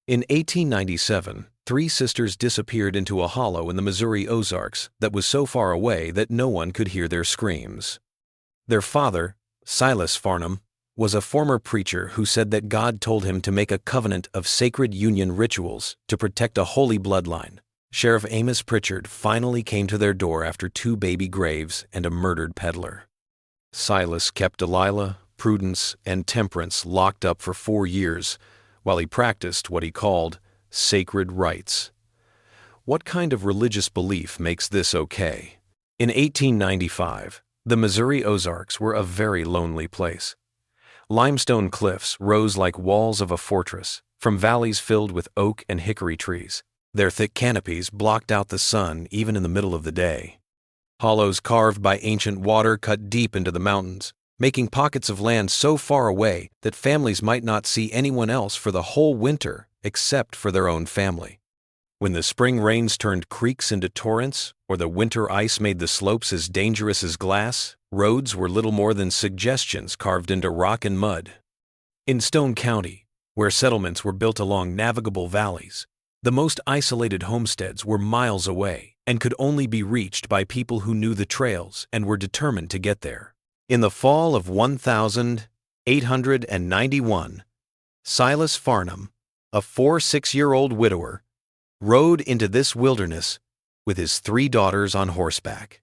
In 1897, three sisters disappeared into a hollow in the Missouri Ozarks that was so far away that no one could hear their screams. Their father, Silas Farnham, was a former preacher who said that God told him to make a covenant of sacred union rituals to protect a holy bloodline. Sheriff Amos Pritchard finally came to their door after 2 baby graves and a murdered peddler. Silas kept Delilah, Prudence, and Temperance locked up for 4 years while he practiced what he called sacred rites. What kind of religious belief makes this okay? In 1895, the Missouri Ozarks were a very lonely place. Limestone cliffs rose like walls of a fortress from valleys filled with oak and hickory trees. Their thick canopies blocked out the sun even in the middle of the day. Hollows carved by ancient water cut deep into the mountains, making pockets of land so far away that families might not see anyone else for the whole winter except for their own family. When the spring rains turned creeks into torrents, or the winter ice made the slopes as dangerous as glass, roads were little more than suggestions carved into rock and mud. In Stone County, where settlements were built along navigable valleys, the most isolated homesteads were miles away and could only be reached by people who knew the trails and were determined to get there. In the fall of 1891, Silas Farnham, a 6-year-old widower, rode into this wilderness with his 3 daughters on horseback.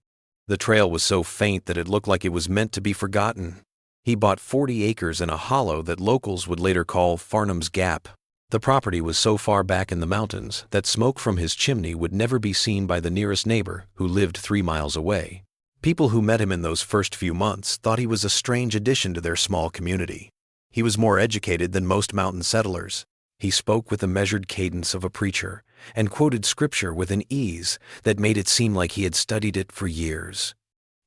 The trail was so faint that it looked like it was meant to be forgotten. He bought 40 acres in a hollow that locals would later call Farnham's Gap. The property was so far back in the mountains that smoke from his chimney would never be seen by the nearest neighbor who lived 3 miles away. People who met him in those first few months thought he was a strange addition to their small community. He was more educated than most mountain settlers. He spoke with the measured cadence of a preacher and quoted scripture with an ease that made it seem like he had studied it for years.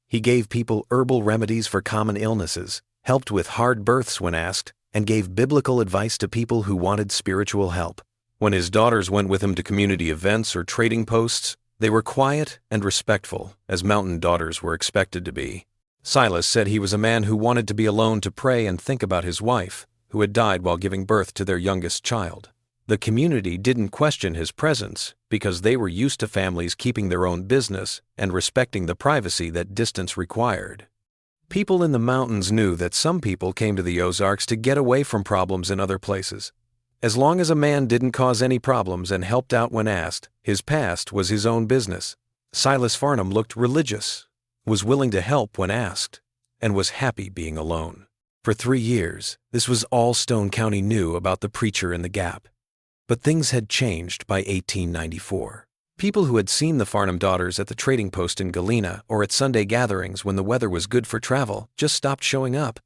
He gave people herbal remedies for common illnesses, helped with hard births when asked, and gave biblical advice to people who wanted spiritual help. When his daughters went with him to community events or trading posts, they were quiet and respectful, as mountain daughters were expected to be. Silas said he was a man who wanted to be alone to pray and think about his wife, who had died while giving birth to their youngest child. The community didn't question his presence because they were used to families keeping their own business and respecting the privacy that distance required. People in the mountains knew that some people came to the Ozarks to get away from problems in other places. As long as a man didn't cause any problems and helped out when asked, his past was his own business. Silas Farnham looked religious, was willing to help when asked, and was happy being alone. For 3 years, this was all Stone County knew about the preacher in the Gap. But things had changed by 1894. People who had seen the Farnham daughters at the trading post in Galena or at Sunday gatherings when the weather was good for travel just stopped showing up.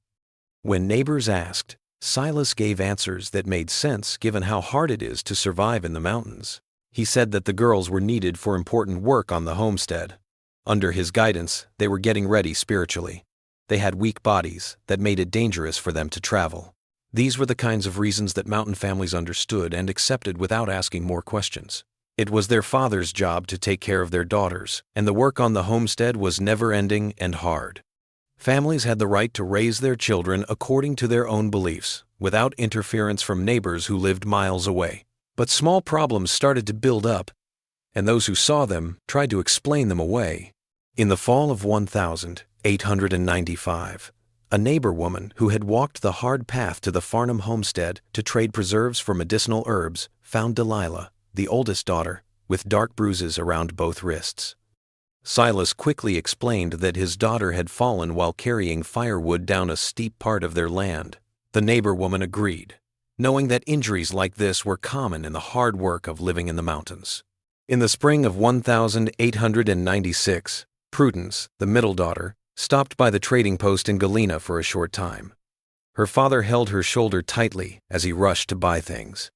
When neighbors asked, Silas gave answers that made sense given how hard it is to survive in the mountains. He said that the girls were needed for important work on the homestead. Under his guidance, they were getting ready spiritually. They had weak bodies that made it dangerous for them to travel. These were the kinds of reasons that mountain families understood and accepted without asking more questions. It was their father's job to take care of their daughters, and the work on the homestead was never-ending and hard. Families had the right to raise their children according to their own beliefs, without interference from neighbors who lived miles away. But small problems started to build up, and those who saw them tried to explain them away. In the fall of 1895, a neighbor woman who had walked the hard path to the Farnham homestead to trade preserves for medicinal herbs found Delilah, the oldest daughter, with dark bruises around both wrists. Silas quickly explained that his daughter had fallen while carrying firewood down a steep part of their land. The neighbor woman agreed, knowing that injuries like this were common in the hard work of living in the mountains. In the spring of 1896, Prudence, the middle daughter, stopped by the trading post in Galena for a short time. Her father held her shoulder tightly as he rushed to buy things.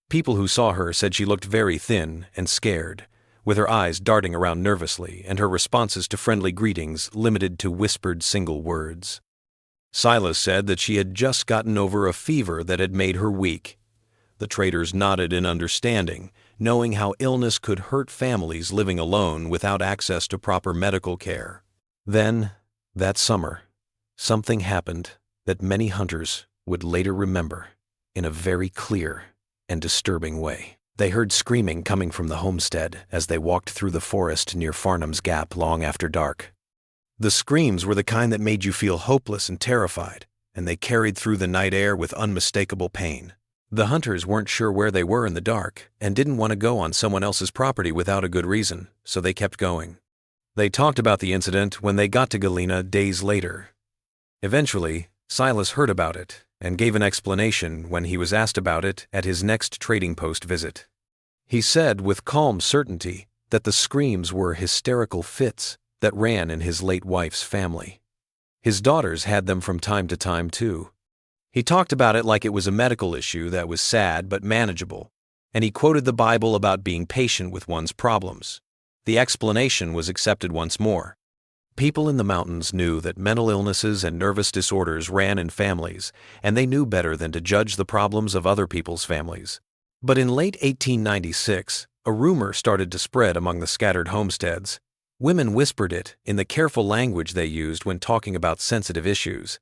People who saw her said she looked very thin and scared, with her eyes darting around nervously and her responses to friendly greetings limited to whispered single words. Silas said that she had just gotten over a fever that had made her weak. The traders nodded in understanding, knowing how illness could hurt families living alone without access to proper medical care. Then, that summer, something happened that many hunters would later remember in a very clear and disturbing way. They heard screaming coming from the homestead as they walked through the forest near Farnham's Gap long after dark. The screams were the kind that made you feel hopeless and terrified, and they carried through the night air with unmistakable pain. The hunters weren't sure where they were in the dark and didn't want to go on someone else's property without a good reason, so they kept going. They talked about the incident when they got to Galena days later. Eventually, Silas heard about it and gave an explanation when he was asked about it at his next trading post visit. He said with calm certainty that the screams were hysterical fits that ran in his late wife's family. His daughters had them from time to time too. He talked about it like it was a medical issue that was sad but manageable, and he quoted the Bible about being patient with one's problems. The explanation was accepted once more. People in the mountains knew that mental illnesses and nervous disorders ran in families, and they knew better than to judge the problems of other people's families. But in late 1896, a rumor started to spread among the scattered homesteads. Women whispered it in the careful language they used when talking about sensitive issues.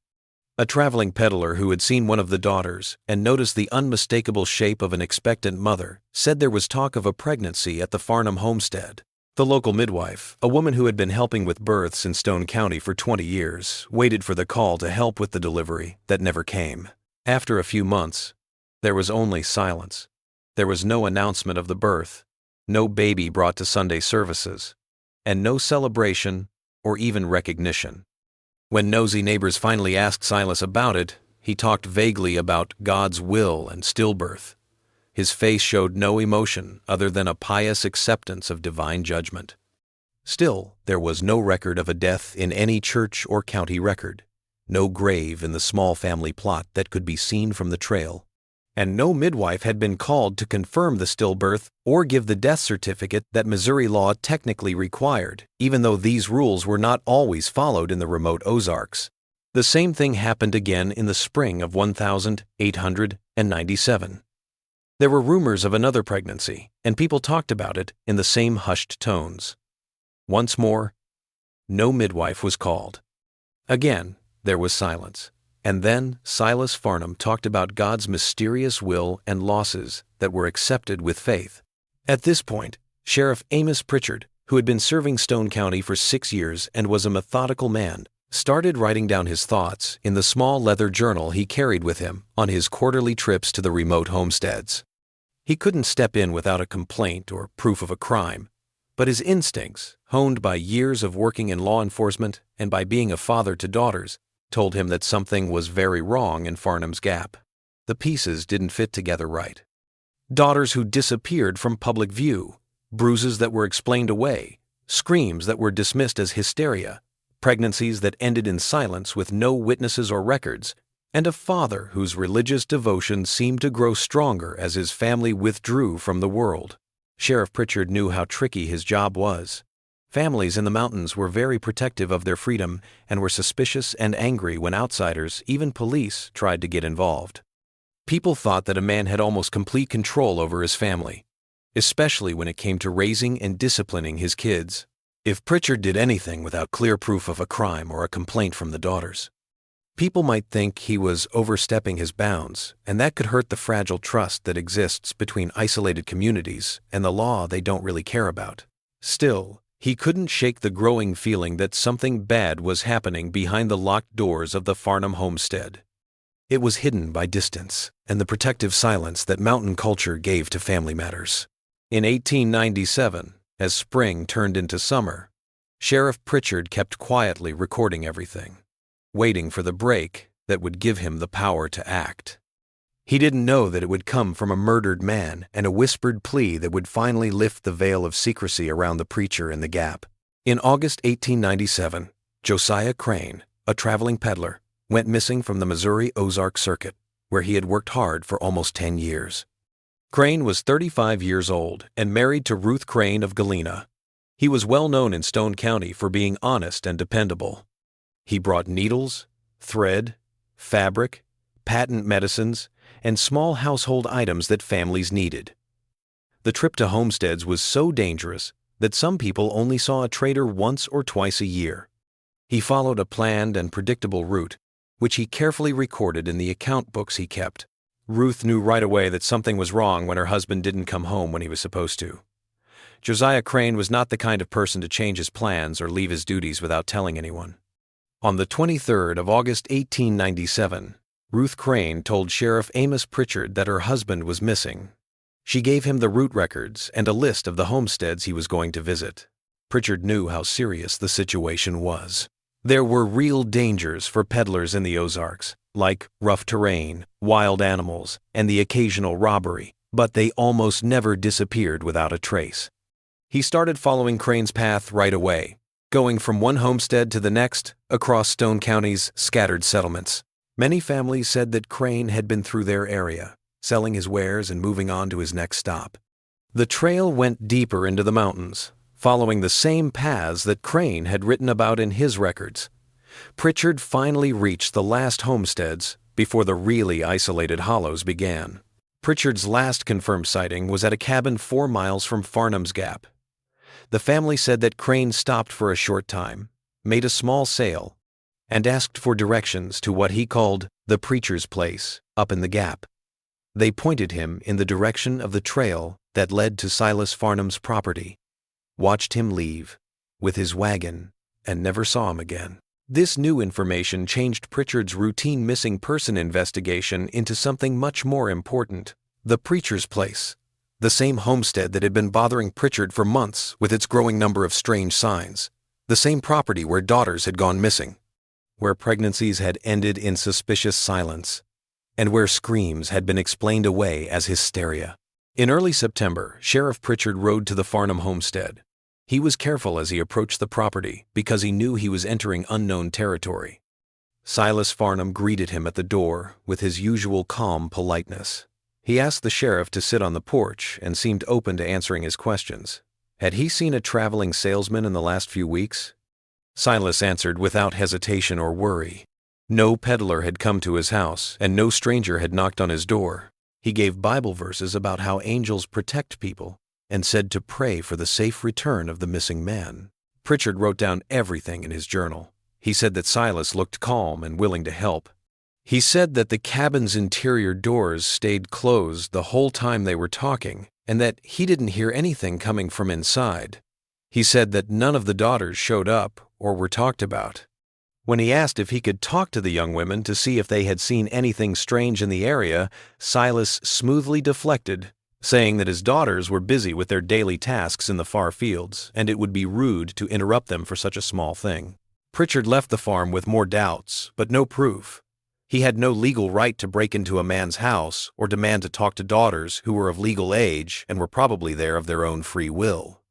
A traveling peddler who had seen one of the daughters and noticed the unmistakable shape of an expectant mother said there was talk of a pregnancy at the Farnham homestead. The local midwife, a woman who had been helping with births in Stone County for 20 years, waited for the call to help with the delivery that never came. After a few months, there was only silence. There was no announcement of the birth, no baby brought to Sunday services, and no celebration or even recognition. When nosy neighbors finally asked Silas about it, he talked vaguely about God's will and stillbirth. His face showed no emotion other than a pious acceptance of divine judgment. Still, there was no record of a death in any church or county record, no grave in the small family plot that could be seen from the trail, and no midwife had been called to confirm the stillbirth or give the death certificate that Missouri law technically required, even though these rules were not always followed in the remote Ozarks. The same thing happened again in the spring of 1897. There were rumors of another pregnancy, and people talked about it in the same hushed tones. Once more, no midwife was called. Again, there was silence. And then Silas Farnham talked about God's mysterious will and losses that were accepted with faith. At this point, Sheriff Amos Pritchard, who had been serving Stone County for 6 years and was a methodical man, started writing down his thoughts in the small leather journal he carried with him on his quarterly trips to the remote homesteads. He couldn't step in without a complaint or proof of a crime, but his instincts, honed by years of working in law enforcement and by being a father to daughters, told him that something was very wrong in Farnham's Gap. The pieces didn't fit together right. Daughters who disappeared from public view, bruises that were explained away, screams that were dismissed as hysteria, pregnancies that ended in silence with no witnesses or records, and a father whose religious devotion seemed to grow stronger as his family withdrew from the world. Sheriff Pritchard knew how tricky his job was. Families in the mountains were very protective of their freedom and were suspicious and angry when outsiders, even police, tried to get involved. People thought that a man had almost complete control over his family, especially when it came to raising and disciplining his kids. If Pritchard did anything without clear proof of a crime or a complaint from the daughters, people might think he was overstepping his bounds, and that could hurt the fragile trust that exists between isolated communities and the law they don't really care about. Still, he couldn't shake the growing feeling that something bad was happening behind the locked doors of the Farnham homestead. It was hidden by distance and the protective silence that mountain culture gave to family matters. In 1897, as spring turned into summer, Sheriff Pritchard kept quietly recording everything, waiting for the break that would give him the power to act. He didn't know that it would come from a murdered man and a whispered plea that would finally lift the veil of secrecy around the preacher in the Gap. In August 1897, Josiah Crane, a traveling peddler, went missing from the Missouri Ozark Circuit, where he had worked hard for almost 10 years. Crane was 35 years old and married to Ruth Crane of Galena. He was well known in Stone County for being honest and dependable. He brought needles, thread, fabric, patent medicines, and small household items that families needed. The trip to homesteads was so dangerous that some people only saw a trader once or twice a year. He followed a planned and predictable route, which he carefully recorded in the account books he kept. Ruth knew right away that something was wrong when her husband didn't come home when he was supposed to. Josiah Crane was not the kind of person to change his plans or leave his duties without telling anyone. On the 23rd of August 1897, Ruth Crane told Sheriff Amos Pritchard that her husband was missing. She gave him the route records and a list of the homesteads he was going to visit. Pritchard knew how serious the situation was. There were real dangers for peddlers in the Ozarks, like rough terrain, wild animals, and the occasional robbery, but they almost never disappeared without a trace. He started following Crane's path right away, going from one homestead to the next across Stone County's scattered settlements. Many families said that Crane had been through their area, selling his wares and moving on to his next stop. The trail went deeper into the mountains, following the same paths that Crane had written about in his records. Pritchard finally reached the last homesteads before the really isolated hollows began. Pritchard's last confirmed sighting was at a cabin 4 miles from Farnham's Gap. The family said that Crane stopped for a short time, made a small sale, and asked for directions to what he called the preacher's place up in the gap. They pointed him in the direction of the trail that led to Silas Farnham's property, watched him leave with his wagon, and never saw him again. This new information changed Pritchard's routine missing person investigation into something much more important: the preacher's place, the same homestead that had been bothering Pritchard for months with its growing number of strange signs, the same property where daughters had gone missing, where pregnancies had ended in suspicious silence, and where screams had been explained away as hysteria. In early September, Sheriff Pritchard rode to the Farnham homestead. He was careful as he approached the property because he knew he was entering unknown territory. Silas Farnham greeted him at the door with his usual calm politeness. He asked the sheriff to sit on the porch and seemed open to answering his questions. Had he seen a traveling salesman in the last few weeks? Silas answered without hesitation or worry. No peddler had come to his house, and no stranger had knocked on his door. He gave Bible verses about how angels protect people, and said to pray for the safe return of the missing man. Pritchard wrote down everything in his journal. He said that Silas looked calm and willing to help. He said that the cabin's interior doors stayed closed the whole time they were talking, and that he didn't hear anything coming from inside. He said that none of the daughters showed up or were talked about. When he asked if he could talk to the young women to see if they had seen anything strange in the area, Silas smoothly deflected, saying that his daughters were busy with their daily tasks in the far fields, and it would be rude to interrupt them for such a small thing. Pritchard left the farm with more doubts, but no proof. He had no legal right to break into a man's house or demand to talk to daughters who were of legal age and were probably there of their own free will.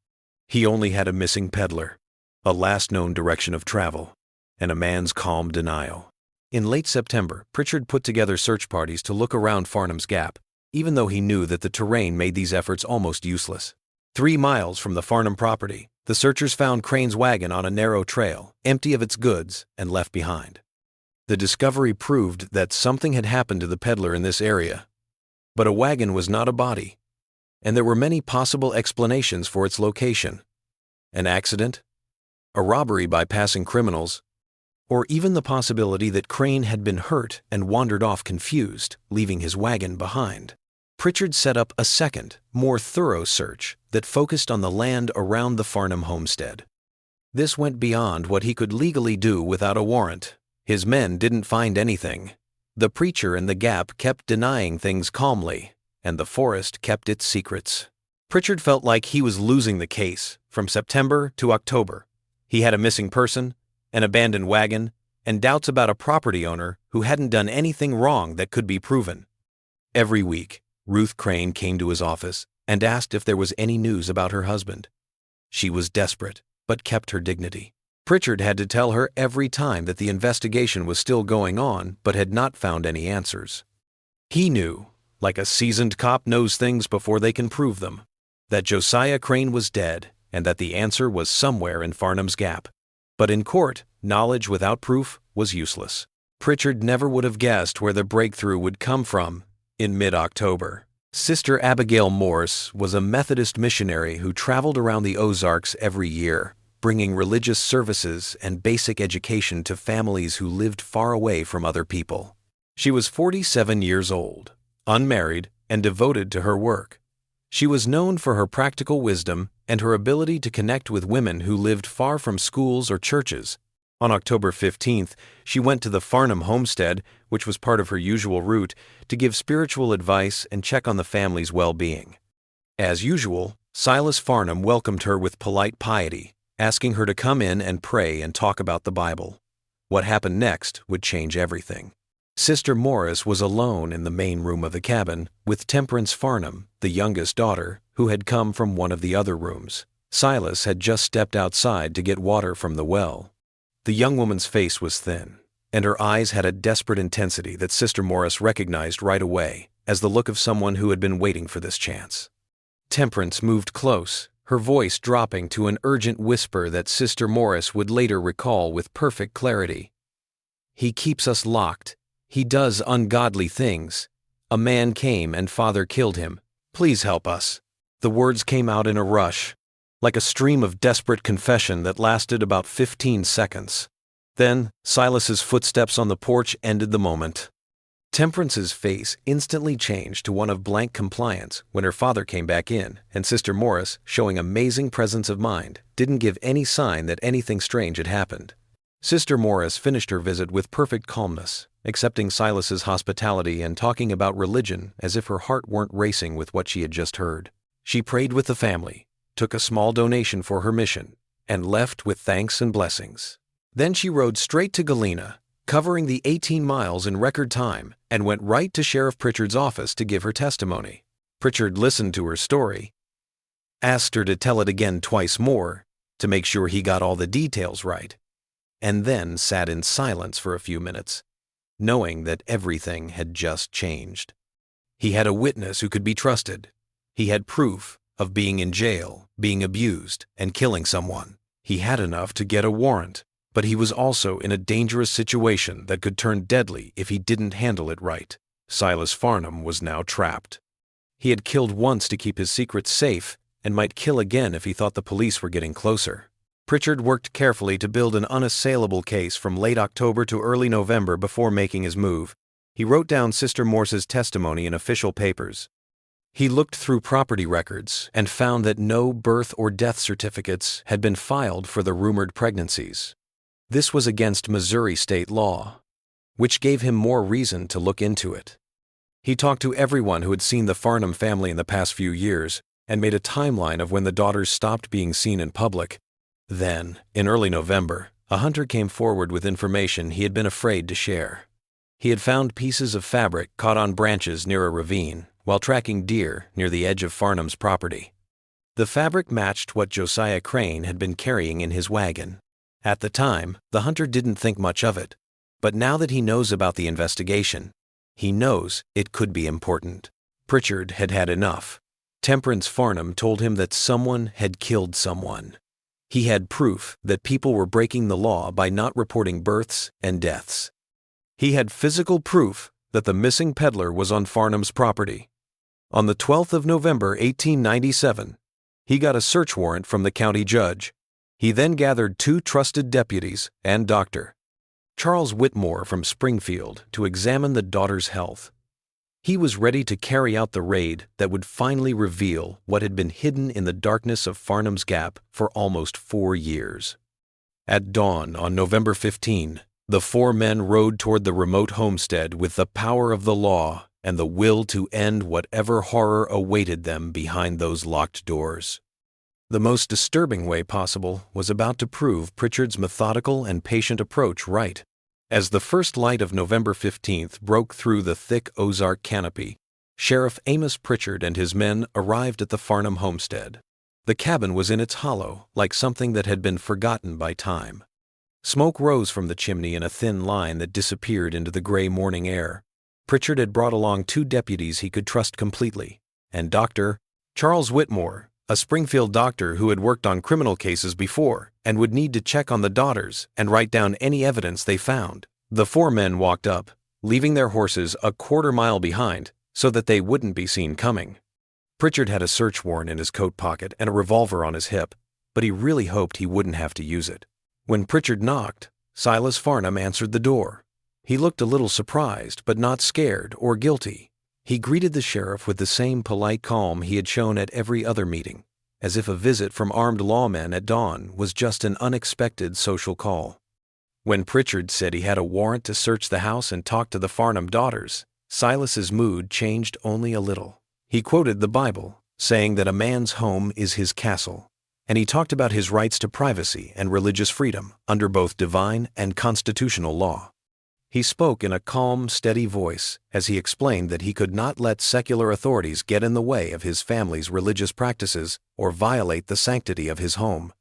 He only had a missing peddler, a last known direction of travel, and a man's calm denial. In late September, Pritchard put together search parties to look around Farnham's Gap, even though he knew that the terrain made these efforts almost useless. 3 miles from the Farnham property, the searchers found Crane's wagon on a narrow trail, empty of its goods and left behind. The discovery proved that something had happened to the peddler in this area, but a wagon was not a body, and there were many possible explanations for its location: an accident, a robbery by passing criminals, or even the possibility that Crane had been hurt and wandered off confused, leaving his wagon behind. Pritchard set up a second, more thorough search that focused on the land around the Farnham homestead. This went beyond what he could legally do without a warrant. His men didn't find anything. The preacher in the gap kept denying things calmly, and the forest kept its secrets. Pritchard felt like he was losing the case from September to October. He had a missing person, an abandoned wagon, and doubts about a property owner who hadn't done anything wrong that could be proven. Every week, Ruth Crane came to his office and asked if there was any news about her husband. She was desperate, but kept her dignity. Pritchard had to tell her every time that the investigation was still going on but had not found any answers. He knew, like a seasoned cop knows things before they can prove them, that Josiah Crane was dead and that the answer was somewhere in Farnham's Gap. But in court, knowledge without proof was useless. Pritchard never would have guessed where the breakthrough would come from in mid-October. Sister Abigail Morse was a Methodist missionary who traveled around the Ozarks every year, bringing religious services and basic education to families who lived far away from other people. She was 47 years old, unmarried, and devoted to her work. She was known for her practical wisdom and her ability to connect with women who lived far from schools or churches. On October 15th, she went to the Farnham homestead, which was part of her usual route, to give spiritual advice and check on the family's well-being. As usual, Silas Farnham welcomed her with polite piety, asking her to come in and pray and talk about the Bible. What happened next would change everything. Sister Morris was alone in the main room of the cabin with Temperance Farnham, the youngest daughter, who had come from one of the other rooms. Silas had just stepped outside to get water from the well. The young woman's face was thin, and her eyes had a desperate intensity that Sister Morris recognized right away as the look of someone who had been waiting for this chance. Temperance moved close, her voice dropping to an urgent whisper that Sister Morris would later recall with perfect clarity. "He keeps us locked. He does ungodly things. A man came and Father killed him. Please help us." The words came out in a rush, like a stream of desperate confession that lasted about 15 seconds. Then, Silas's footsteps on the porch ended the moment. Temperance's face instantly changed to one of blank compliance when her father came back in, and Sister Morris, showing amazing presence of mind, didn't give any sign that anything strange had happened. Sister Morris finished her visit with perfect calmness, accepting Silas's hospitality and talking about religion as if her heart weren't racing with what she had just heard. She prayed with the family, took a small donation for her mission, and left with thanks and blessings. Then she rode straight to Galena, covering the 18 miles in record time, and went right to Sheriff Pritchard's office to give her testimony. Pritchard listened to her story, asked her to tell it again twice more to make sure he got all the details right, and then sat in silence for a few minutes, knowing that everything had just changed. He had a witness who could be trusted. He had proof of being in jail, being abused, and killing someone. He had enough to get a warrant, but he was also in a dangerous situation that could turn deadly if he didn't handle it right. Silas Farnham was now trapped. He had killed once to keep his secrets safe and might kill again if he thought the police were getting closer. Pritchard worked carefully to build an unassailable case from late October to early November before making his move. He wrote down Sister Morse's testimony in official papers. He looked through property records and found that no birth or death certificates had been filed for the rumored pregnancies. This was against Missouri state law, which gave him more reason to look into it. He talked to everyone who had seen the Farnham family in the past few years and made a timeline of when the daughters stopped being seen in public. Then, in early November, a hunter came forward with information he had been afraid to share. He had found pieces of fabric caught on branches near a ravine while tracking deer near the edge of Farnham's property. The fabric matched what Josiah Crane had been carrying in his wagon. At the time, the hunter didn't think much of it, but now that he knows about the investigation, he knows it could be important. Pritchard had had enough. Temperance Farnham told him that someone had killed someone. He had proof that people were breaking the law by not reporting births and deaths. He had physical proof that the missing peddler was on Farnham's property. On the 12th of November, 1897, he got a search warrant from the county judge. He then gathered 2 trusted deputies and Dr. Charles Whitmore from Springfield to examine the daughter's health. He was ready to carry out the raid that would finally reveal what had been hidden in the darkness of Farnham's Gap for almost 4 years. At dawn on November 15, the 4 men rode toward the remote homestead with the power of the law and the will to end whatever horror awaited them behind those locked doors. The most disturbing way possible was about to prove Pritchard's methodical and patient approach right. As the first light of November 15th broke through the thick Ozark canopy, Sheriff Amos Pritchard and his men arrived at the Farnham homestead. The cabin was in its hollow, like something that had been forgotten by time. Smoke rose from the chimney in a thin line that disappeared into the gray morning air. Pritchard had brought along 2 deputies he could trust completely, and Dr. Charles Whitmore, a Springfield doctor who had worked on criminal cases before and would need to check on the daughters and write down any evidence they found. The 4 men walked up, leaving their horses a quarter-mile behind so that they wouldn't be seen coming. Pritchard had a search warrant in his coat pocket and a revolver on his hip, but he really hoped he wouldn't have to use it. When Pritchard knocked, Silas Farnham answered the door. He looked a little surprised, but not scared or guilty. He greeted the sheriff with the same polite calm he had shown at every other meeting, as if a visit from armed lawmen at dawn was just an unexpected social call. When Pritchard said he had a warrant to search the house and talk to the Farnham daughters, Silas's mood changed only a little. He quoted the Bible, saying that a man's home is his castle, and he talked about his rights to privacy and religious freedom under both divine and constitutional law. He spoke in a calm, steady voice as he explained that he could not let secular authorities get in the way of his family's religious practices or violate the sanctity of his home.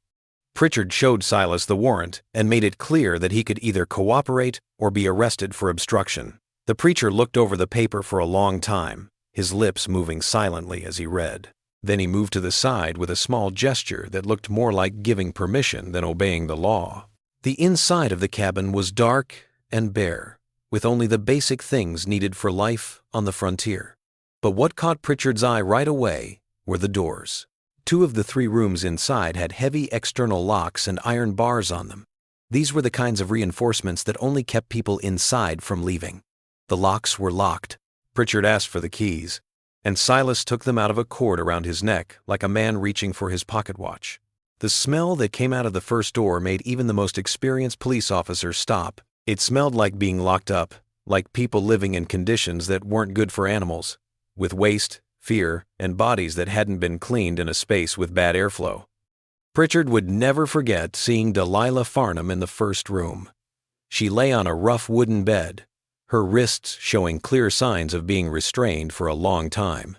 Pritchard showed Silas the warrant and made it clear that he could either cooperate or be arrested for obstruction. The preacher looked over the paper for a long time, his lips moving silently as he read. Then he moved to the side with a small gesture that looked more like giving permission than obeying the law. The inside of the cabin was dark and bare, with only the basic things needed for life on the frontier. But what caught Pritchard's eye right away were the doors. 2 of the 3 rooms inside had heavy external locks and iron bars on them. These were the kinds of reinforcements that only kept people inside from leaving. The locks were locked. Pritchard asked for the keys, and Silas took them out of a cord around his neck like a man reaching for his pocket watch. The smell that came out of the first door made even the most experienced police officer stop. It smelled like being locked up, like people living in conditions that weren't good for animals, with waste, fear, and bodies that hadn't been cleaned in a space with bad airflow. Pritchard would never forget seeing Delilah Farnham in the first room. She lay on a rough wooden bed, her wrists showing clear signs of being restrained for a long time.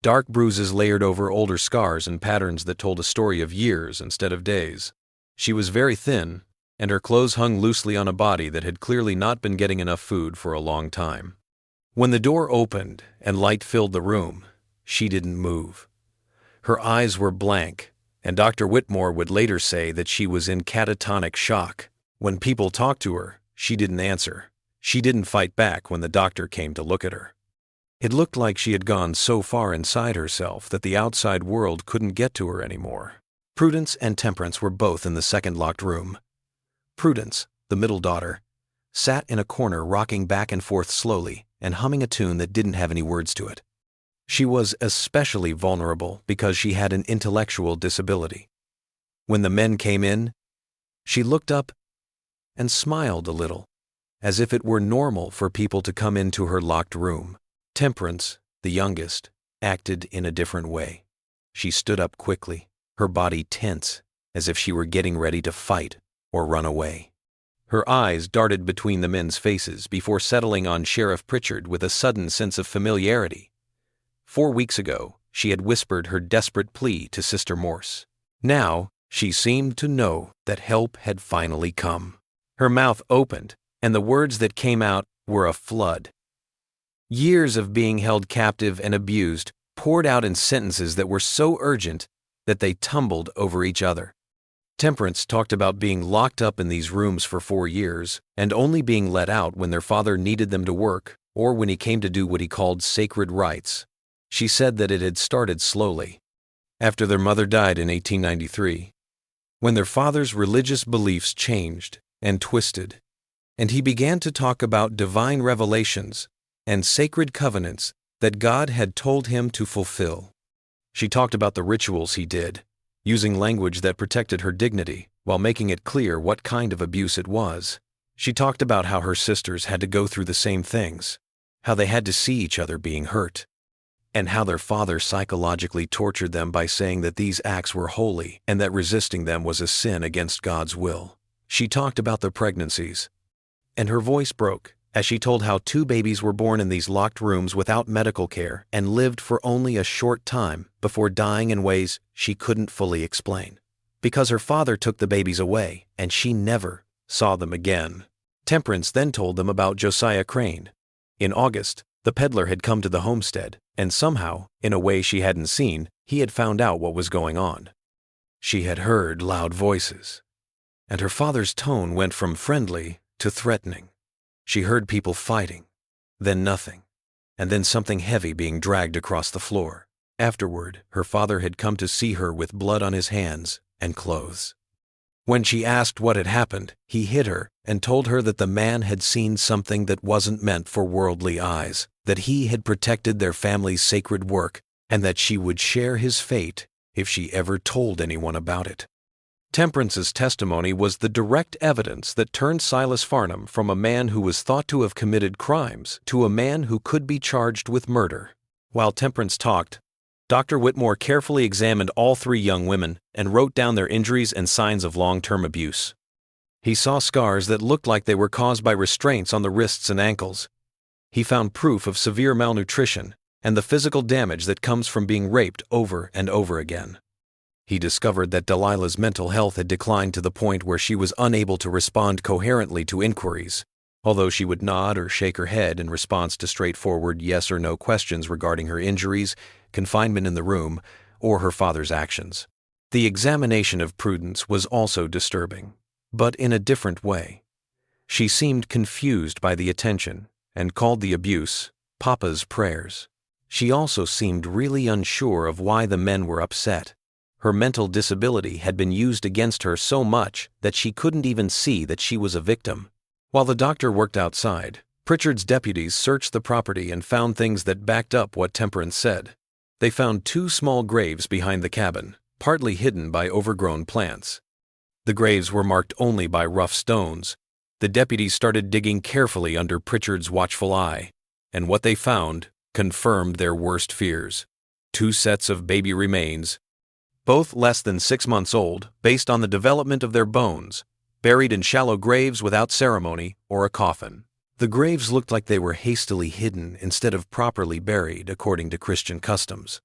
Dark bruises layered over older scars and patterns that told a story of years instead of days. She was very thin, and her clothes hung loosely on a body that had clearly not been getting enough food for a long time. When the door opened and light filled the room, she didn't move. Her eyes were blank, and Dr. Whitmore would later say that she was in catatonic shock. When people talked to her, she didn't answer. She didn't fight back when the doctor came to look at her. It looked like she had gone so far inside herself that the outside world couldn't get to her anymore. Prudence and Temperance were both in the second locked room. Prudence, the middle daughter, sat in a corner rocking back and forth slowly and humming a tune that didn't have any words to it. She was especially vulnerable because she had an intellectual disability. When the men came in, she looked up and smiled a little, as if it were normal for people to come into her locked room. Temperance, the youngest, acted in a different way. She stood up quickly, her body tense, as if she were getting ready to fight or run away. Her eyes darted between the men's faces before settling on Sheriff Pritchard with a sudden sense of familiarity. 4 weeks ago, she had whispered her desperate plea to Sister Morse. Now, she seemed to know that help had finally come. Her mouth opened, and the words that came out were a flood. Years of being held captive and abused poured out in sentences that were so urgent that they tumbled over each other. Temperance talked about being locked up in these rooms for 4 years and only being let out when their father needed them to work or when he came to do what he called sacred rites. She said that it had started slowly, after their mother died in 1893, when their father's religious beliefs changed and twisted, and he began to talk about divine revelations and sacred covenants that God had told him to fulfill. She talked about the rituals he did, using language that protected her dignity while making it clear what kind of abuse it was. She talked about how her sisters had to go through the same things, how they had to see each other being hurt, and how their father psychologically tortured them by saying that these acts were holy and that resisting them was a sin against God's will. She talked about the pregnancies, and her voice broke as she told how 2 babies were born in these locked rooms without medical care and lived for only a short time before dying in ways she couldn't fully explain, because her father took the babies away and she never saw them again. Temperance then told them about Josiah Crane. In August, the peddler had come to the homestead, and somehow, in a way she hadn't seen, he had found out what was going on. She had heard loud voices, and her father's tone went from friendly to threatening. She heard people fighting, then nothing, and then something heavy being dragged across the floor. Afterward, her father had come to see her with blood on his hands and clothes. When she asked what had happened, he hit her and told her that the man had seen something that wasn't meant for worldly eyes, that he had protected their family's sacred work, and that she would share his fate if she ever told anyone about it. Temperance's testimony was the direct evidence that turned Silas Farnham from a man who was thought to have committed crimes to a man who could be charged with murder. While Temperance talked, Dr. Whitmore carefully examined all three young women and wrote down their injuries and signs of long-term abuse. He saw scars that looked like they were caused by restraints on the wrists and ankles. He found proof of severe malnutrition and the physical damage that comes from being raped over and over again. He discovered that Delilah's mental health had declined to the point where she was unable to respond coherently to inquiries, although she would nod or shake her head in response to straightforward yes or no questions regarding her injuries, confinement in the room, or her father's actions. The examination of Prudence was also disturbing, but in a different way. She seemed confused by the attention and called the abuse Papa's prayers. She also seemed really unsure of why the men were upset. Her mental disability had been used against her so much that she couldn't even see that she was a victim. While the doctor worked outside, Pritchard's deputies searched the property and found things that backed up what Temperance said. They found 2 small graves behind the cabin, partly hidden by overgrown plants. The graves were marked only by rough stones. The deputies started digging carefully under Pritchard's watchful eye, and what they found confirmed their worst fears. 2 sets of baby remains, both less than 6 months old, based on the development of their bones, buried in shallow graves without ceremony or a coffin. The graves looked like they were hastily hidden instead of properly buried according to Christian customs.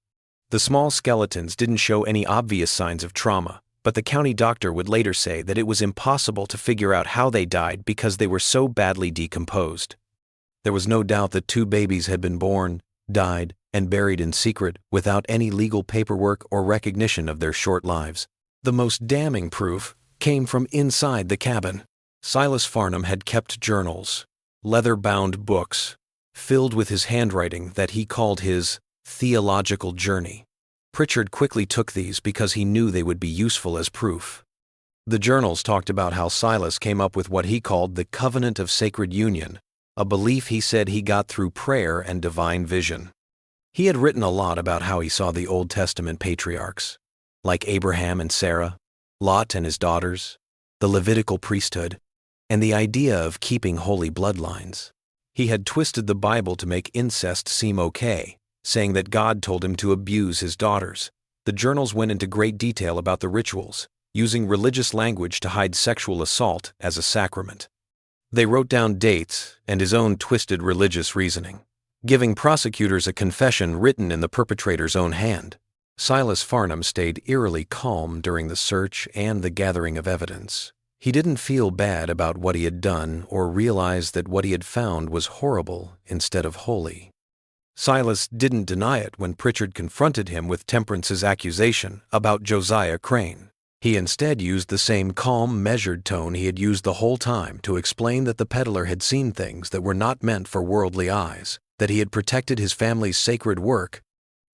The small skeletons didn't show any obvious signs of trauma, but the county doctor would later say that it was impossible to figure out how they died because they were so badly decomposed. There was no doubt that 2 babies had been born, died, and buried in secret without any legal paperwork or recognition of their short lives. The most damning proof came from inside the cabin. Silas Farnham had kept journals, leather-bound books, filled with his handwriting that he called his theological journey. Pritchard quickly took these because he knew they would be useful as proof. The journals talked about how Silas came up with what he called the covenant of sacred union, a belief he said he got through prayer and divine vision. He had written a lot about how he saw the Old Testament patriarchs, like Abraham and Sarah, Lot and his daughters, the Levitical priesthood, and the idea of keeping holy bloodlines. He had twisted the Bible to make incest seem okay, saying that God told him to abuse his daughters. The journals went into great detail about the rituals, using religious language to hide sexual assault as a sacrament. They wrote down dates and his own twisted religious reasoning, giving prosecutors a confession written in the perpetrator's own hand. Silas Farnham stayed eerily calm during the search and the gathering of evidence. He didn't feel bad about what he had done or realize that what he had found was horrible instead of holy. Silas didn't deny it when Pritchard confronted him with Temperance's accusation about Josiah Crane. He instead used the same calm, measured tone he had used the whole time to explain that the peddler had seen things that were not meant for worldly eyes, that he had protected his family's sacred work,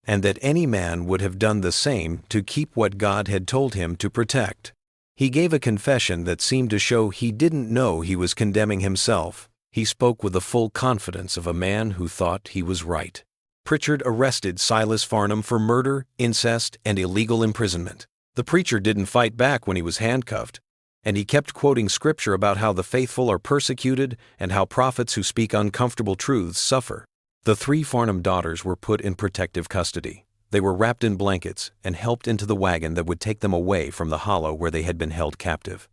and that any man would have done the same to keep what God had told him to protect. He gave a confession that seemed to show he didn't know he was condemning himself. He spoke with the full confidence of a man who thought he was right. Pritchard arrested Silas Farnham for murder, incest, and illegal imprisonment. The preacher didn't fight back when he was handcuffed, and he kept quoting scripture about how the faithful are persecuted and how prophets who speak uncomfortable truths suffer. The 3 Farnham daughters were put in protective custody. They were wrapped in blankets and helped into the wagon that would take them away from the hollow where they had been held captive.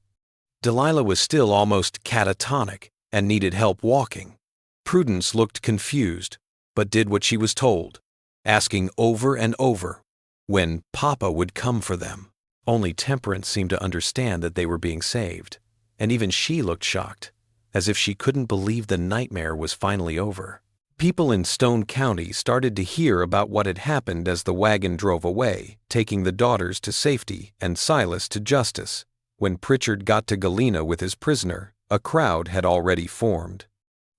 Delilah was still almost catatonic and needed help walking. Prudence looked confused, but did what she was told, asking over and over when Papa would come for them. Only Temperance seemed to understand that they were being saved, and even she looked shocked, as if she couldn't believe the nightmare was finally over. People in Stone County started to hear about what had happened as the wagon drove away, taking the daughters to safety and Silas to justice. When Pritchard got to Galena with his prisoner, a crowd had already formed.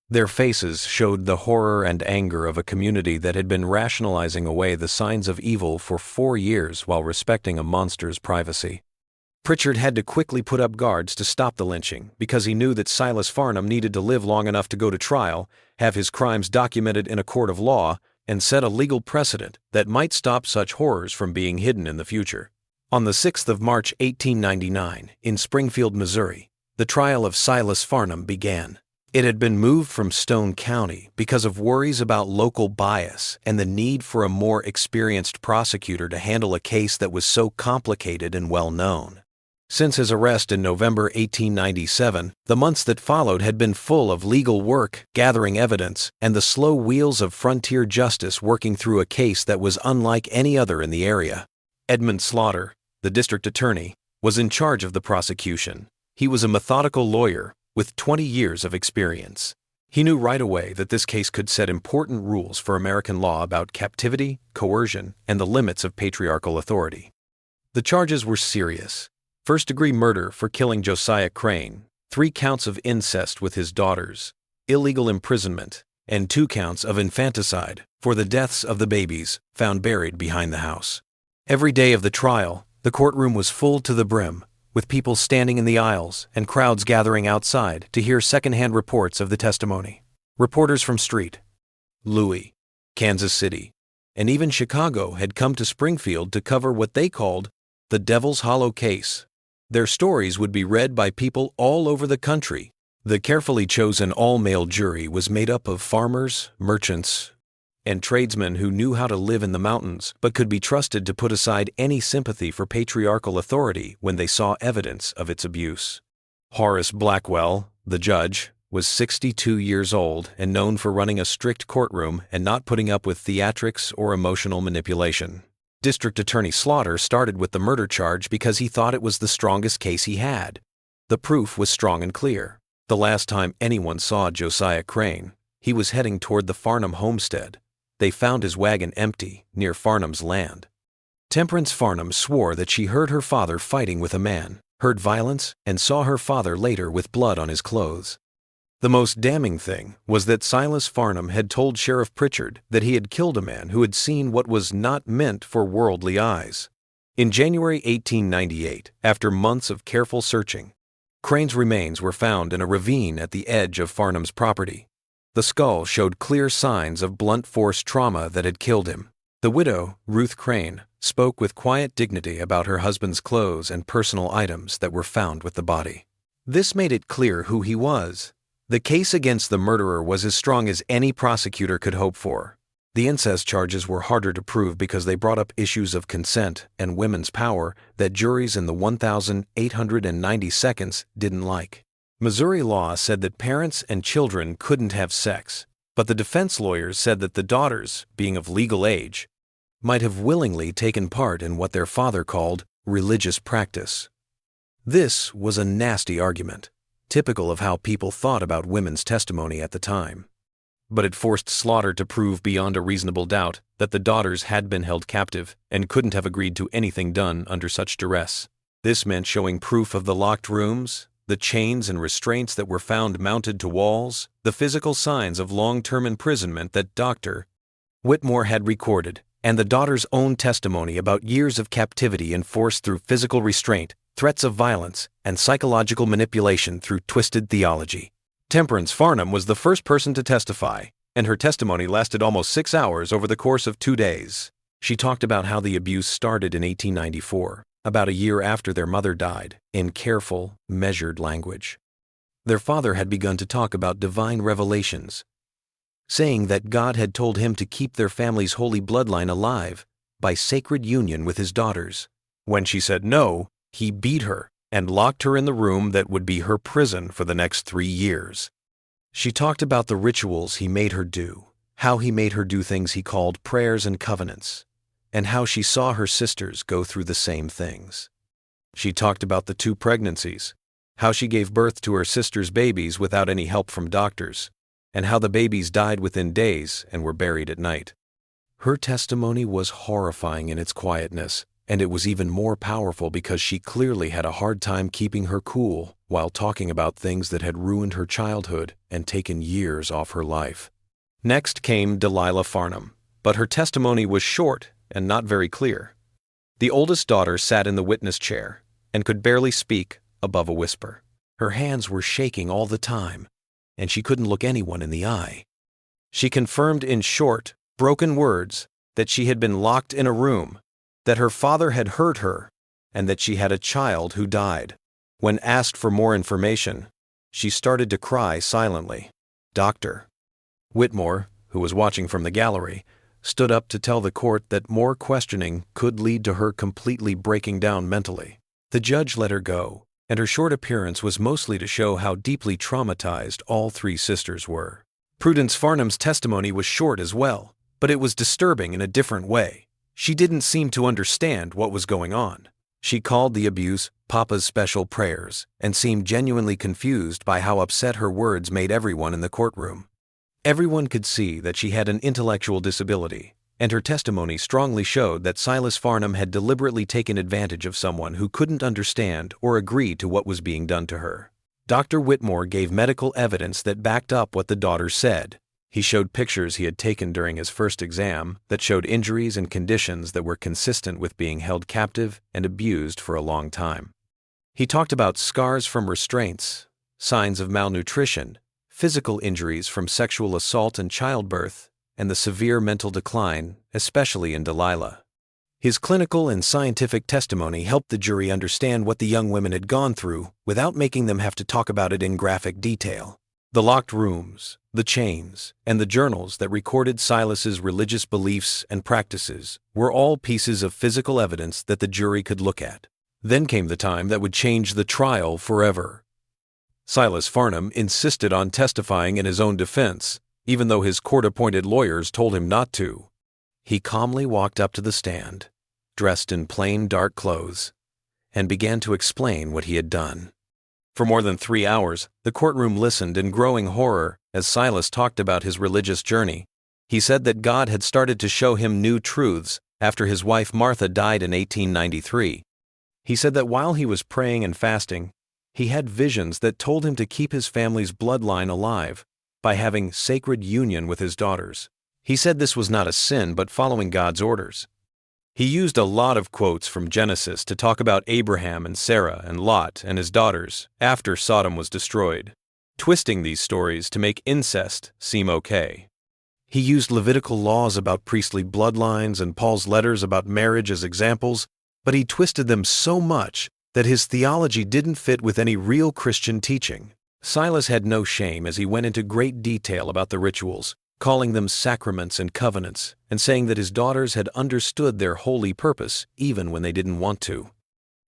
Their faces showed the horror and anger of a community that had been rationalizing away the signs of evil for 4 years while respecting a monster's privacy. Pritchard had to quickly put up guards to stop the lynching because he knew that Silas Farnham needed to live long enough to go to trial, have his crimes documented in a court of law, and set a legal precedent that might stop such horrors from being hidden in the future. On the 6th of March 1899, in Springfield, Missouri, the trial of Silas Farnham began. It had been moved from Stone County because of worries about local bias and the need for a more experienced prosecutor to handle a case that was so complicated and well-known. Since his arrest in November 1897, the months that followed had been full of legal work, gathering evidence, and the slow wheels of frontier justice working through a case that was unlike any other in the area. Edmund Slaughter, the district attorney, was in charge of the prosecution. He was a methodical lawyer with 20 years of experience. He knew right away that this case could set important rules for American law about captivity, coercion, and the limits of patriarchal authority. The charges were serious. First-degree murder for killing Josiah Crane, 3 counts of incest with his daughters, illegal imprisonment, and 2 counts of infanticide for the deaths of the babies found buried behind the house. Every day of the trial, the courtroom was full to the brim, with people standing in the aisles and crowds gathering outside to hear second-hand reports of the testimony. Reporters from St. Louis, Kansas City, and even Chicago had come to Springfield to cover what they called the Devil's Hollow case. Their stories would be read by people all over the country. The carefully chosen all-male jury was made up of farmers, merchants, and tradesmen who knew how to live in the mountains but could be trusted to put aside any sympathy for patriarchal authority when they saw evidence of its abuse. Horace Blackwell, the judge, was 62 years old and known for running a strict courtroom and not putting up with theatrics or emotional manipulation. District Attorney Slaughter started with the murder charge because he thought it was the strongest case he had. The proof was strong and clear. The last time anyone saw Josiah Crane, he was heading toward the Farnham homestead. They found his wagon empty near Farnham's land. Temperance Farnham swore that she heard her father fighting with a man, heard violence, and saw her father later with blood on his clothes. The most damning thing was that Silas Farnham had told Sheriff Pritchard that he had killed a man who had seen what was not meant for worldly eyes. In January 1898, after months of careful searching, Crane's remains were found in a ravine at the edge of Farnham's property. The skull showed clear signs of blunt force trauma that had killed him. The widow, Ruth Crane, spoke with quiet dignity about her husband's clothes and personal items that were found with the body. This made it clear who he was. The case against the murderer was as strong as any prosecutor could hope for. The incest charges were harder to prove because they brought up issues of consent and women's power that juries in the 1,892nd didn't like. Missouri law said that parents and children couldn't have sex, but the defense lawyers said that the daughters, being of legal age, might have willingly taken part in what their father called religious practice. This was a nasty argument, typical of how people thought about women's testimony at the time. But it forced Slaughter to prove beyond a reasonable doubt that the daughters had been held captive and couldn't have agreed to anything done under such duress. This meant showing proof of the locked rooms, the chains and restraints that were found mounted to walls, the physical signs of long-term imprisonment that Dr. Whitmore had recorded, and the daughter's own testimony about years of captivity enforced through physical restraint, threats of violence, and psychological manipulation through twisted theology. Temperance Farnham was the first person to testify, and her testimony lasted almost 6 hours over the course of 2 days. She talked about how the abuse started in 1894, about a year after their mother died, in careful, measured language. Their father had begun to talk about divine revelations, saying that God had told him to keep their family's holy bloodline alive by sacred union with his daughters. When she said no, he beat her and locked her in the room that would be her prison for the next 3 years. She talked about the rituals he made her do, how he made her do things he called prayers and covenants, and how she saw her sisters go through the same things. She talked about the 2 pregnancies, how she gave birth to her sister's babies without any help from doctors, and how the babies died within days and were buried at night. Her testimony was horrifying in its quietness, and it was even more powerful because she clearly had a hard time keeping her cool while talking about things that had ruined her childhood and taken years off her life. Next came Delilah Farnham, but her testimony was short and not very clear. The oldest daughter sat in the witness chair, and could barely speak above a whisper. Her hands were shaking all the time, and she couldn't look anyone in the eye. She confirmed in short, broken words that she had been locked in a room, that her father had hurt her, and that she had a child who died. When asked for more information, she started to cry silently. Dr. Whitmore, who was watching from the gallery, stood up to tell the court that more questioning could lead to her completely breaking down mentally. The judge let her go, and her short appearance was mostly to show how deeply traumatized all three sisters were. Prudence Farnham's testimony was short as well, but it was disturbing in a different way. She didn't seem to understand what was going on. She called the abuse Papa's special prayers and seemed genuinely confused by how upset her words made everyone in the courtroom. Everyone could see that she had an intellectual disability, and her testimony strongly showed that Silas Farnham had deliberately taken advantage of someone who couldn't understand or agree to what was being done to her. Dr. Whitmore gave medical evidence that backed up what the daughters said. He showed pictures he had taken during his first exam that showed injuries and conditions that were consistent with being held captive and abused for a long time. He talked about scars from restraints, signs of malnutrition, physical injuries from sexual assault and childbirth, and the severe mental decline, especially in Delilah. His clinical and scientific testimony helped the jury understand what the young women had gone through without making them have to talk about it in graphic detail. The locked rooms, the chains, and the journals that recorded Silas's religious beliefs and practices were all pieces of physical evidence that the jury could look at. Then came the time that would change the trial forever. Silas Farnham insisted on testifying in his own defense, even though his court-appointed lawyers told him not to. He calmly walked up to the stand, dressed in plain dark clothes, and began to explain what he had done. For more than 3 hours, the courtroom listened in growing horror as Silas talked about his religious journey. He said that God had started to show him new truths after his wife Martha died in 1893. He said that while he was praying and fasting, he had visions that told him to keep his family's bloodline alive by having sacred union with his daughters. He said this was not a sin but following God's orders. He used a lot of quotes from Genesis to talk about Abraham and Sarah and Lot and his daughters after Sodom was destroyed, twisting these stories to make incest seem okay. He used Levitical laws about priestly bloodlines and Paul's letters about marriage as examples, but he twisted them so much that his theology didn't fit with any real Christian teaching. Silas had no shame as he went into great detail about the rituals, calling them sacraments and covenants, and saying that his daughters had understood their holy purpose even when they didn't want to.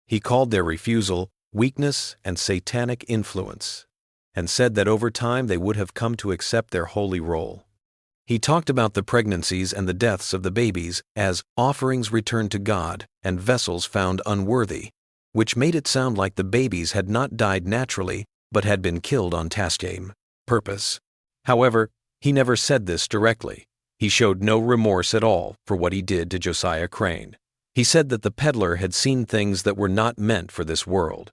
He called their refusal weakness and satanic influence, and said that over time they would have come to accept their holy role. He talked about the pregnancies and the deaths of the babies as offerings returned to God and vessels found unworthy, which made it sound like the babies had not died naturally but had been killed on task aim purpose. However, he never said this directly. He showed no remorse at all for what he did to Josiah Crane. He said that the peddler had seen things that were not meant for this world.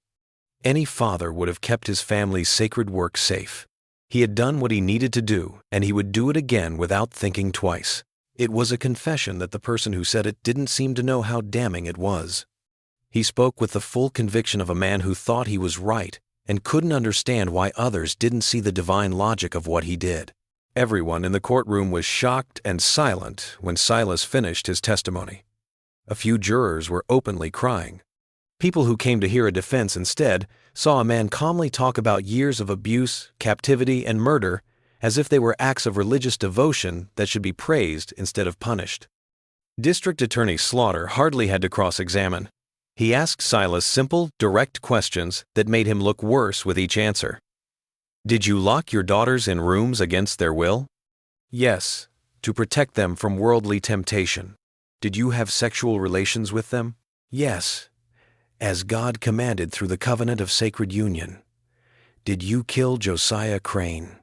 Any father would have kept his family's sacred work safe. He had done what he needed to do, and he would do it again without thinking twice. It was a confession that the person who said it didn't seem to know how damning it was. He spoke with the full conviction of a man who thought he was right and couldn't understand why others didn't see the divine logic of what he did. Everyone in the courtroom was shocked and silent when Silas finished his testimony. A few jurors were openly crying. People who came to hear a defense instead saw a man calmly talk about years of abuse, captivity, and murder as if they were acts of religious devotion that should be praised instead of punished. District Attorney Slaughter hardly had to cross-examine. He asked Silas simple, direct questions that made him look worse with each answer. Did you lock your daughters in rooms against their will? Yes, to protect them from worldly temptation. Did you have sexual relations with them? Yes, as God commanded through the covenant of sacred union. Did you kill Josiah Crane?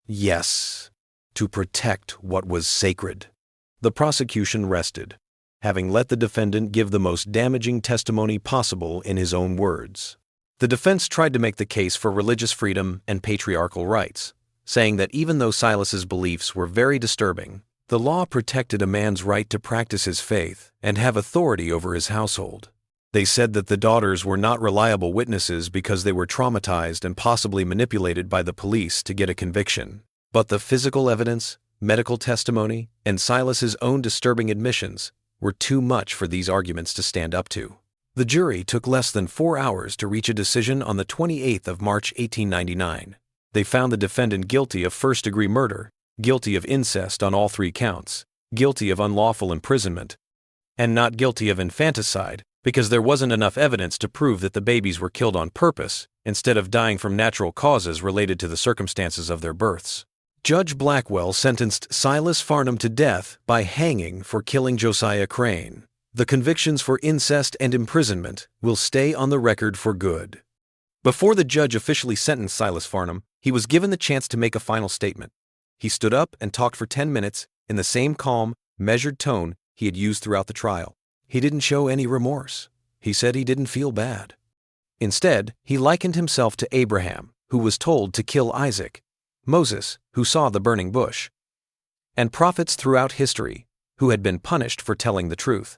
Yes, to protect what was sacred. The prosecution rested, having let the defendant give the most damaging testimony possible in his own words. The defense tried to make the case for religious freedom and patriarchal rights, saying that even though Silas's beliefs were very disturbing, the law protected a man's right to practice his faith and have authority over his household. They said that the daughters were not reliable witnesses because they were traumatized and possibly manipulated by the police to get a conviction. But the physical evidence, medical testimony, and Silas's own disturbing admissions were too much for these arguments to stand up to. The jury took less than 4 hours to reach a decision on the 28th of March 1899. They found the defendant guilty of first-degree murder, guilty of incest on all 3 counts, guilty of unlawful imprisonment, and not guilty of infanticide because there wasn't enough evidence to prove that the babies were killed on purpose instead of dying from natural causes related to the circumstances of their births. Judge Blackwell sentenced Silas Farnham to death by hanging for killing Josiah Crane. The convictions for incest and imprisonment will stay on the record for good. Before the judge officially sentenced Silas Farnham, he was given the chance to make a final statement. He stood up and talked for 10 minutes in the same calm, measured tone he had used throughout the trial. He didn't show any remorse. He said he didn't feel bad. Instead, he likened himself to Abraham, who was told to kill Isaac, Moses, who saw the burning bush, and prophets throughout history who had been punished for telling the truth.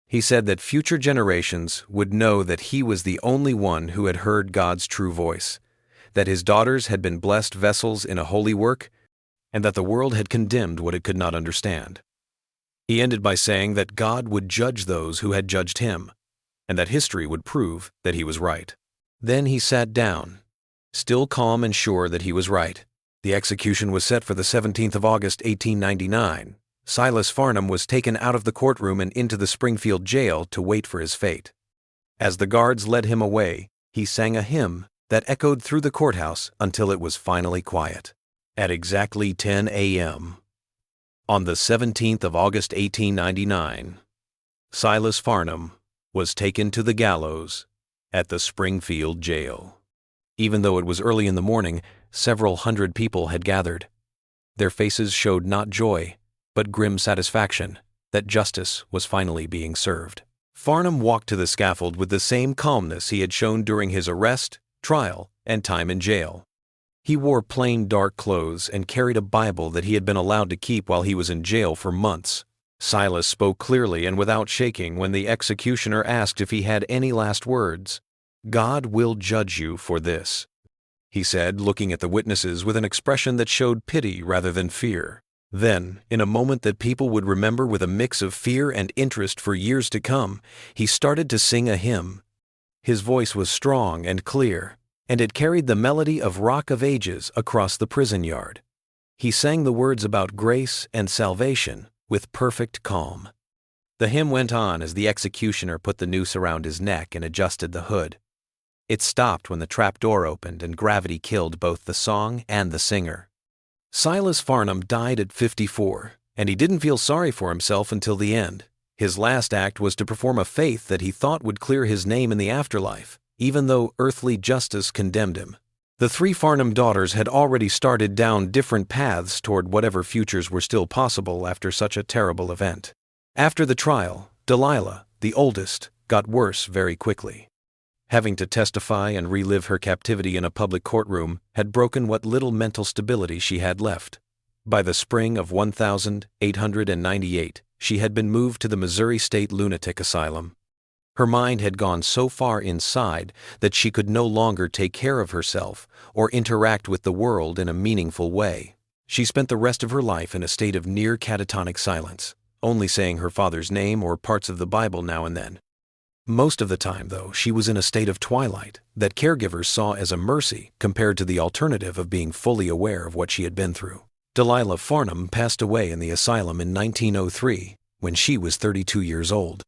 He said that future generations would know that he was the only one who had heard God's true voice, that his daughters had been blessed vessels in a holy work, and that the world had condemned what it could not understand. He ended by saying that God would judge those who had judged him, and that history would prove that he was right. Then he sat down, still calm and sure that he was right. The execution was set for the 17th of August, 1899. Silas Farnham was taken out of the courtroom and into the Springfield jail to wait for his fate. As the guards led him away, he sang a hymn that echoed through the courthouse until it was finally quiet. At exactly 10 a.m., on the 17th of August, 1899, Silas Farnham was taken to the gallows at the Springfield jail. Even though it was early in the morning, several hundred people had gathered. Their faces showed not joy, but grim satisfaction that justice was finally being served. Farnham walked to the scaffold with the same calmness he had shown during his arrest, trial, and time in jail. He wore plain dark clothes and carried a Bible that he had been allowed to keep while he was in jail for months. Silas spoke clearly and without shaking when the executioner asked if he had any last words. "God will judge you for this," he said, looking at the witnesses with an expression that showed pity rather than fear. Then, in a moment that people would remember with a mix of fear and interest for years to come, he started to sing a hymn. His voice was strong and clear, and it carried the melody of Rock of Ages across the prison yard. He sang the words about grace and salvation with perfect calm. The hymn went on as the executioner put the noose around his neck and adjusted the hood. It stopped when the trap door opened and gravity killed both the song and the singer. Silas Farnham died at 54, and he didn't feel sorry for himself until the end. His last act was to perform a faith that he thought would clear his name in the afterlife, even though earthly justice condemned him. The 3 Farnham daughters had already started down different paths toward whatever futures were still possible after such a terrible event. After the trial, Delilah, the oldest, got worse very quickly. Having to testify and relive her captivity in a public courtroom had broken what little mental stability she had left. By the spring of 1898, she had been moved to the Missouri State Lunatic Asylum. Her mind had gone so far inside that she could no longer take care of herself or interact with the world in a meaningful way. She spent the rest of her life in a state of near catatonic silence, only saying her father's name or parts of the Bible now and then. Most of the time, though, she was in a state of twilight that caregivers saw as a mercy compared to the alternative of being fully aware of what she had been through. Delilah Farnham passed away in the asylum in 1903 when she was 32 years old.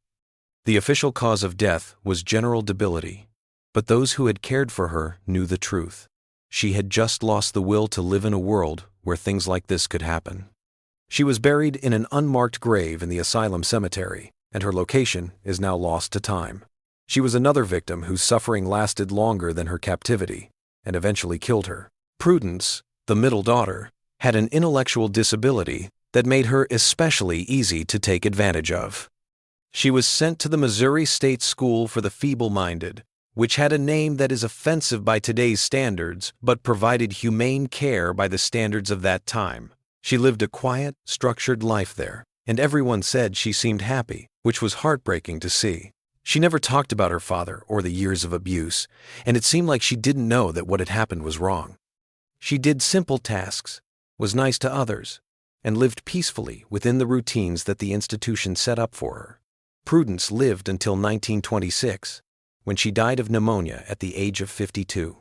The official cause of death was general debility, but those who had cared for her knew the truth. She had just lost the will to live in a world where things like this could happen. She was buried in an unmarked grave in the asylum cemetery, and her location is now lost to time. She was another victim whose suffering lasted longer than her captivity and eventually killed her. Prudence, the middle daughter, had an intellectual disability that made her especially easy to take advantage of. She was sent to the Missouri State School for the Feeble-Minded, which had a name that is offensive by today's standards but provided humane care by the standards of that time. She lived a quiet, structured life there, and everyone said she seemed happy, which was heartbreaking to see. She never talked about her father or the years of abuse, and it seemed like she didn't know that what had happened was wrong. She did simple tasks, was nice to others, and lived peacefully within the routines that the institution set up for her. Prudence lived until 1926, when she died of pneumonia at the age of 52.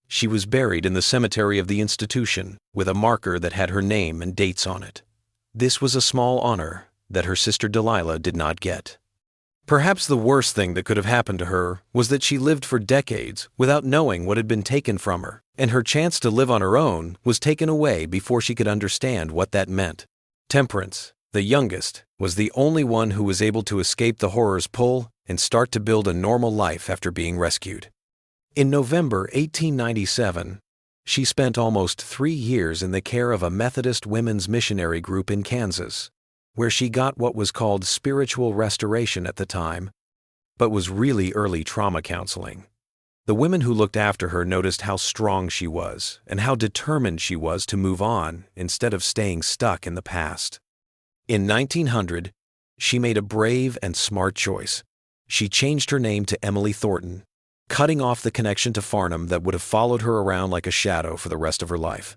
She was buried in the cemetery of the institution with a marker that had her name and dates on it. This was a small honor that her sister Delilah did not get. Perhaps the worst thing that could have happened to her was that she lived for decades without knowing what had been taken from her, and her chance to live on her own was taken away before she could understand what that meant. Temperance, the youngest, was the only one who was able to escape the horror's pull and start to build a normal life after being rescued. In November 1897, she spent almost 3 years in the care of a Methodist women's missionary group in Kansas, where she got what was called spiritual restoration at the time, but was really early trauma counseling. The women who looked after her noticed how strong she was and how determined she was to move on instead of staying stuck in the past. In 1900, she made a brave and smart choice. She changed her name to Emily Thornton, cutting off the connection to Farnham that would have followed her around like a shadow for the rest of her life.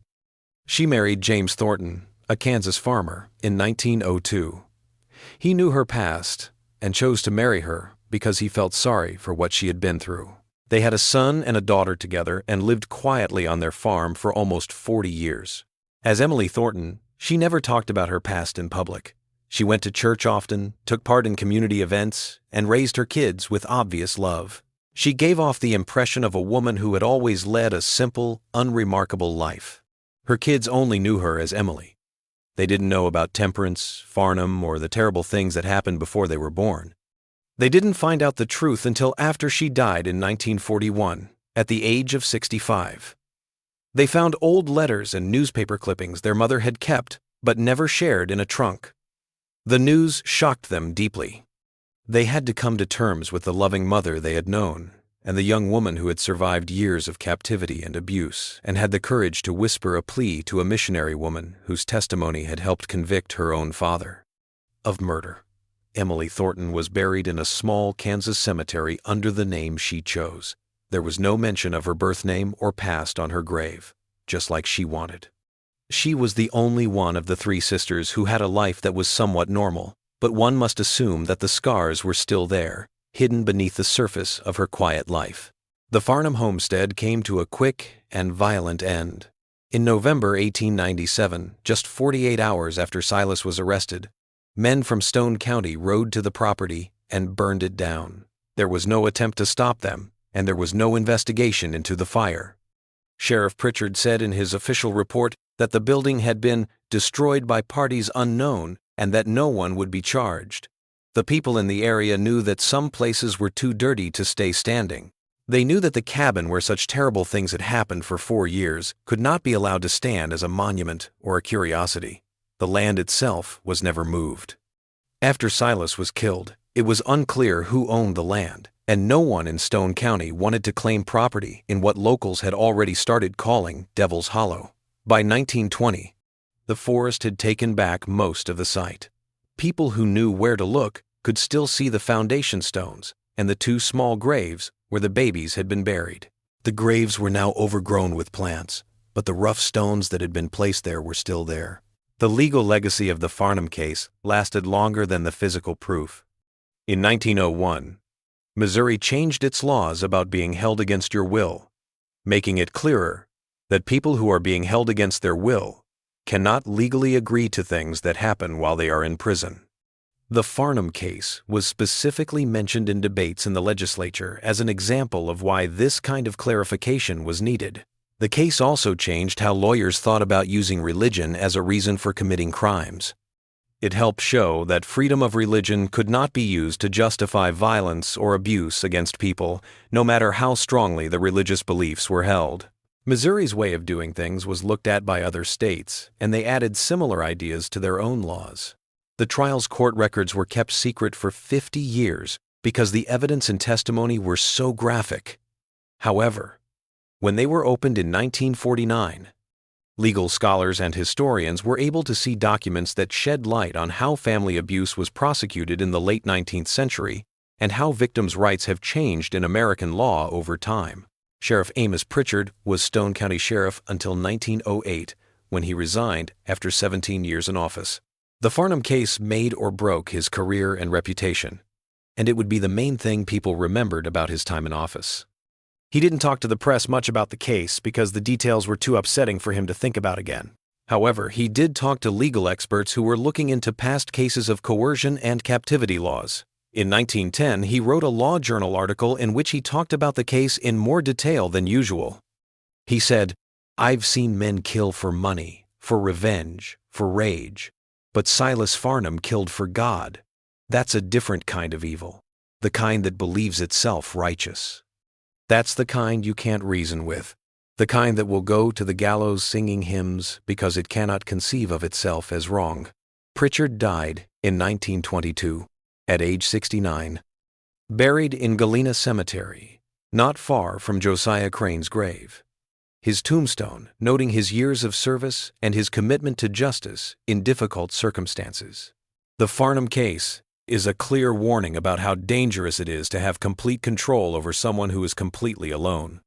She married James Thornton, a Kansas farmer, in 1902. He knew her past and chose to marry her because he felt sorry for what she had been through. They had a son and a daughter together and lived quietly on their farm for almost 40 years. As Emily Thornton, she never talked about her past in public. She went to church often, took part in community events, and raised her kids with obvious love. She gave off the impression of a woman who had always led a simple, unremarkable life. Her kids only knew her as Emily. They didn't know about Temperance, Farnham, or the terrible things that happened before they were born. They didn't find out the truth until after she died in 1941, at the age of 65. They found old letters and newspaper clippings their mother had kept but never shared in a trunk. The news shocked them deeply. They had to come to terms with the loving mother they had known, and the young woman who had survived years of captivity and abuse, and had the courage to whisper a plea to a missionary woman whose testimony had helped convict her own father of murder. Emily Thornton was buried in a small Kansas cemetery under the name she chose. There was no mention of her birth name or past on her grave, just like she wanted. She was the only one of the 3 sisters who had a life that was somewhat normal, but one must assume that the scars were still there, hidden beneath the surface of her quiet life. The Farnham homestead came to a quick and violent end. In November 1897, just 48 hours after Silas was arrested, men from Stone County rode to the property and burned it down. There was no attempt to stop them, and there was no investigation into the fire. Sheriff Pritchard said in his official report that the building had been destroyed by parties unknown and that no one would be charged. The people in the area knew that some places were too dirty to stay standing. They knew that the cabin where such terrible things had happened for 4 years could not be allowed to stand as a monument or a curiosity. The land itself was never moved. After Silas was killed, it was unclear who owned the land, and no one in Stone County wanted to claim property in what locals had already started calling Devil's Hollow. By 1920, the forest had taken back most of the site. People who knew where to look could still see the foundation stones and the 2 small graves where the babies had been buried. The graves were now overgrown with plants, but the rough stones that had been placed there were still there. The legal legacy of the Farnham case lasted longer than the physical proof. In 1901, Missouri changed its laws about being held against your will, making it clearer that people who are being held against their will cannot legally agree to things that happen while they are in prison. The Farnham case was specifically mentioned in debates in the legislature as an example of why this kind of clarification was needed. The case also changed how lawyers thought about using religion as a reason for committing crimes. It helped show that freedom of religion could not be used to justify violence or abuse against people, no matter how strongly the religious beliefs were held. Missouri's way of doing things was looked at by other states, and they added similar ideas to their own laws. The trial's court records were kept secret for 50 years because the evidence and testimony were so graphic. However, when they were opened in 1949, legal scholars and historians were able to see documents that shed light on how family abuse was prosecuted in the late 19th century and how victims' rights have changed in American law over time. Sheriff Amos Pritchard was Stone County Sheriff until 1908, when he resigned after 17 years in office. The Farnham case made or broke his career and reputation, and it would be the main thing people remembered about his time in office. He didn't talk to the press much about the case because the details were too upsetting for him to think about again. However, he did talk to legal experts who were looking into past cases of coercion and captivity laws. In 1910, he wrote a law journal article in which he talked about the case in more detail than usual. He said, "I've seen men kill for money, for revenge, for rage, but Silas Farnham killed for God. That's a different kind of evil, the kind that believes itself righteous. That's the kind you can't reason with, the kind that will go to the gallows singing hymns because it cannot conceive of itself as wrong." Pritchard died in 1922 at age 69, buried in Galena Cemetery, not far from Josiah Crane's grave. His tombstone noting his years of service and his commitment to justice in difficult circumstances. The Farnham case is a clear warning about how dangerous it is to have complete control over someone who is completely alone.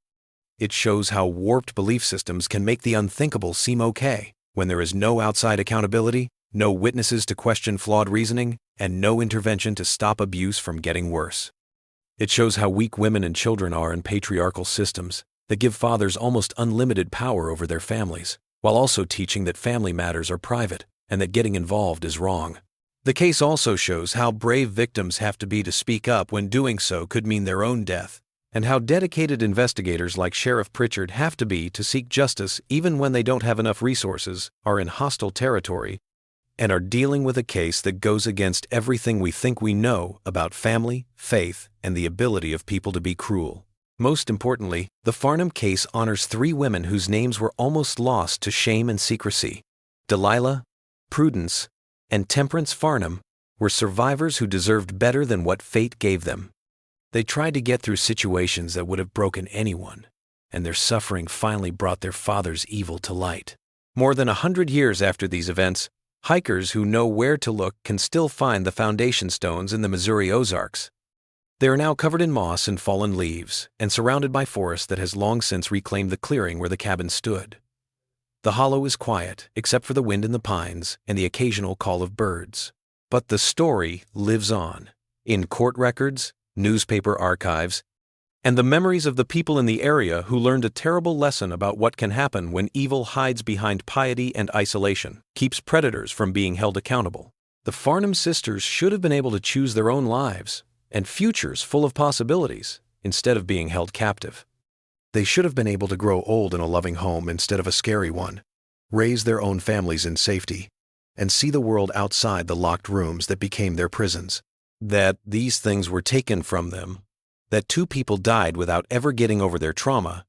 It shows how warped belief systems can make the unthinkable seem okay when there is no outside accountability, no witnesses to question flawed reasoning, and no intervention to stop abuse from getting worse. It shows how weak women and children are in patriarchal systems that give fathers almost unlimited power over their families, while also teaching that family matters are private and that getting involved is wrong. The case also shows how brave victims have to be to speak up when doing so could mean their own death, and how dedicated investigators like Sheriff Pritchard have to be to seek justice even when they don't have enough resources, are in hostile territory, and are dealing with a case that goes against everything we think we know about family, faith, and the ability of people to be cruel. Most importantly, the Farnham case honors 3 women whose names were almost lost to shame and secrecy. Delilah, Prudence, and Temperance Farnham were survivors who deserved better than what fate gave them. They tried to get through situations that would have broken anyone, and their suffering finally brought their father's evil to light. More than 100 years after these events, hikers who know where to look can still find the foundation stones in the Missouri Ozarks. They are now covered in moss and fallen leaves, and surrounded by forest that has long since reclaimed the clearing where the cabin stood. The hollow is quiet, except for the wind in the pines and the occasional call of birds. But the story lives on, in court records, newspaper archives, and the memories of the people in the area who learned a terrible lesson about what can happen when evil hides behind piety and isolation, keeps predators from being held accountable. The Farnham sisters should have been able to choose their own lives and futures full of possibilities instead of being held captive. They should have been able to grow old in a loving home instead of a scary one, raise their own families in safety, and see the world outside the locked rooms that became their prisons. That these things were taken from them, that 2 people died without ever getting over their trauma,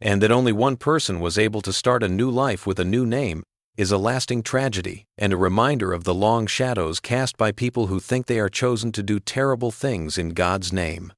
and that only one person was able to start a new life with a new name is a lasting tragedy and a reminder of the long shadows cast by people who think they are chosen to do terrible things in God's name.